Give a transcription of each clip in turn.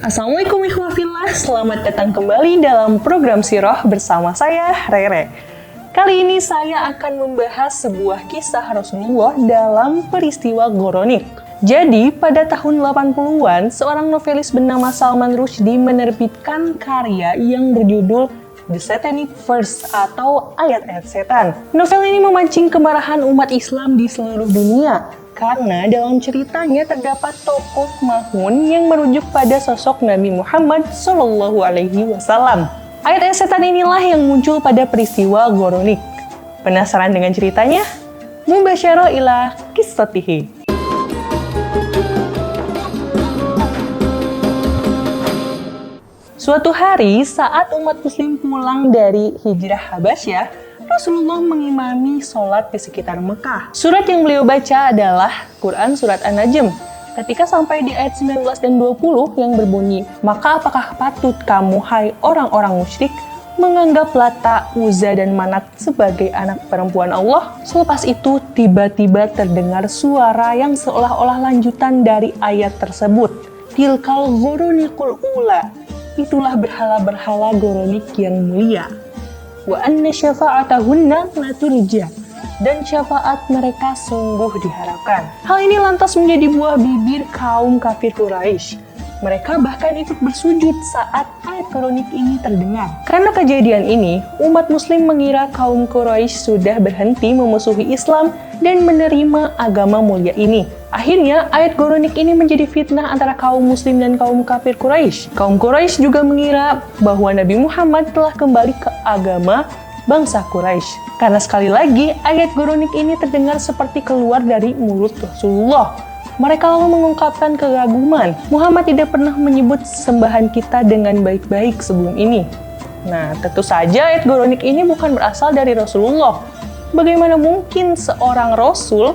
Assalamualaikum ikhwafillah, selamat datang kembali dalam program Sirah bersama saya, Rere. Kali ini saya akan membahas sebuah kisah Rasulullah dalam peristiwa Goronik. Jadi, pada tahun 80-an, seorang novelis bernama Salman Rushdie menerbitkan karya yang berjudul The Satanic Verse atau ayat-ayat setan. Novel ini memancing kemarahan umat Islam di seluruh dunia, karena dalam ceritanya terdapat tokoh Mahun yang merujuk pada sosok Nabi Muhammad SAW. Ayat-ayat setan inilah yang muncul pada peristiwa Goronik. Penasaran dengan ceritanya? Mubasyarah ila qissatihi. Suatu hari saat umat muslim pulang dari hijrah Habasyah, Rasulullah mengimami sholat di sekitar Mekah. Surat yang beliau baca adalah Quran Surat An-Najm. Ketika sampai di ayat 19 dan 20 yang berbunyi, "Maka apakah patut kamu, hai orang-orang musyrik, menganggap Lata, Uzza, dan Manat sebagai anak perempuan Allah?" Selepas itu, tiba-tiba terdengar suara yang seolah-olah lanjutan dari ayat tersebut. Tilkal Goronikul Ula. Itulah berhala-berhala Goronik yang mulia. Wa anna syafa'atahunna la turja, dan syafaat mereka sungguh diharapkan. Hal ini lantas menjadi buah bibir kaum kafir Quraisy. Mereka bahkan ikut bersujud saat ayat Goronik ini terdengar. Karena kejadian ini, umat muslim mengira kaum Quraisy sudah berhenti memusuhi Islam dan menerima agama mulia ini. Akhirnya, ayat Goronik ini menjadi fitnah antara kaum muslim dan kaum kafir Quraisy. Kaum Quraisy juga mengira bahwa Nabi Muhammad telah kembali ke agama bangsa Quraisy. Karena sekali lagi, ayat Goronik ini terdengar seperti keluar dari mulut Rasulullah. Mereka lalu mengungkapkan kekaguman. Muhammad tidak pernah menyebut sembahan kita dengan baik-baik sebelum ini. Nah, tentu saja ayat Goronik ini bukan berasal dari Rasulullah. Bagaimana mungkin seorang Rasul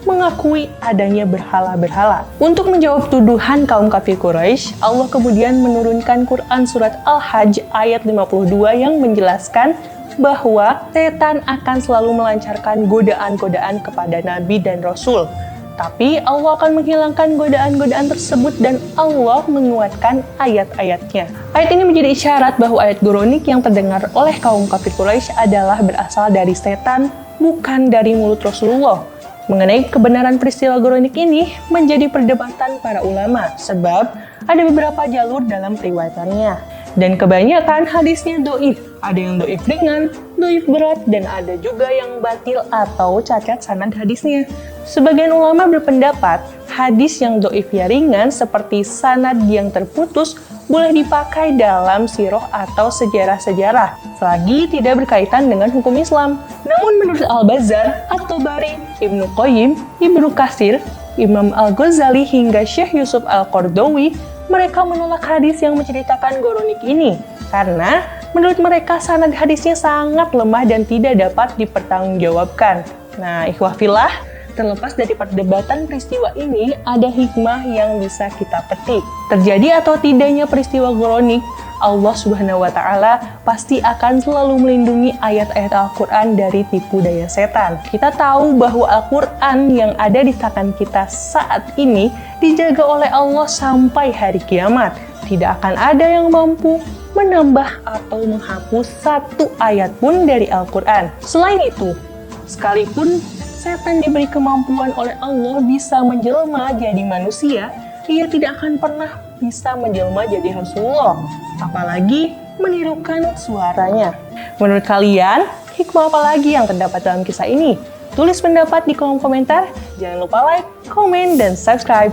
mengakui adanya berhala-berhala? Untuk menjawab tuduhan kaum kafir Quraisy, Allah kemudian menurunkan Quran Surat Al-Hajj ayat 52 yang menjelaskan bahwa setan akan selalu melancarkan godaan-godaan kepada Nabi dan Rasul. Tapi Allah akan menghilangkan godaan-godaan tersebut dan Allah menguatkan ayat-ayatnya. Ayat ini menjadi isyarat bahwa ayat Goronik yang terdengar oleh kaum kafir Quraisy adalah berasal dari setan, bukan dari mulut Rasulullah. Mengenai kebenaran peristiwa Goronik ini menjadi perdebatan para ulama, sebab ada beberapa jalur dalam periwayatannya. Dan kebanyakan hadisnya doif. Ada yang doif ringan, doif berat, dan ada juga yang batil atau cacat sanad hadisnya. Sebagian ulama berpendapat, hadis yang doif ya ringan seperti sanad yang terputus boleh dipakai dalam sirah atau sejarah-sejarah, selagi tidak berkaitan dengan hukum Islam. Namun menurut Al-Bazzar, At-Tabari, Ibnu Qayyim, Ibnu Katsir, Imam Al-Ghazali, hingga Syekh Yusuf Al-Qardawi, mereka menolak hadis yang menceritakan Goronik ini, karena menurut mereka sanad hadisnya sangat lemah dan tidak dapat dipertanggungjawabkan. Nah, ikhwah fillah, terlepas dari perdebatan peristiwa ini, ada hikmah yang bisa kita petik. Terjadi atau tidaknya peristiwa Goronik, Allah Subhanahu wa Ta'ala pasti akan selalu melindungi ayat-ayat Al-Quran dari tipu daya setan. Kita tahu bahwa Al-Quran yang ada di tangan kita saat ini dijaga oleh Allah sampai hari kiamat. Tidak akan ada yang mampu menambah atau menghapus satu ayat pun dari Al-Quran. Selain itu, sekalipun setan diberi kemampuan oleh Allah bisa menjelma jadi manusia, ia tidak akan pernah bisa menjelma jadi Rasulullah, apalagi menirukan suaranya. Menurut kalian, hikmah apa lagi yang terdapat dalam kisah ini? Tulis pendapat di kolom komentar, jangan lupa like, komen, dan subscribe.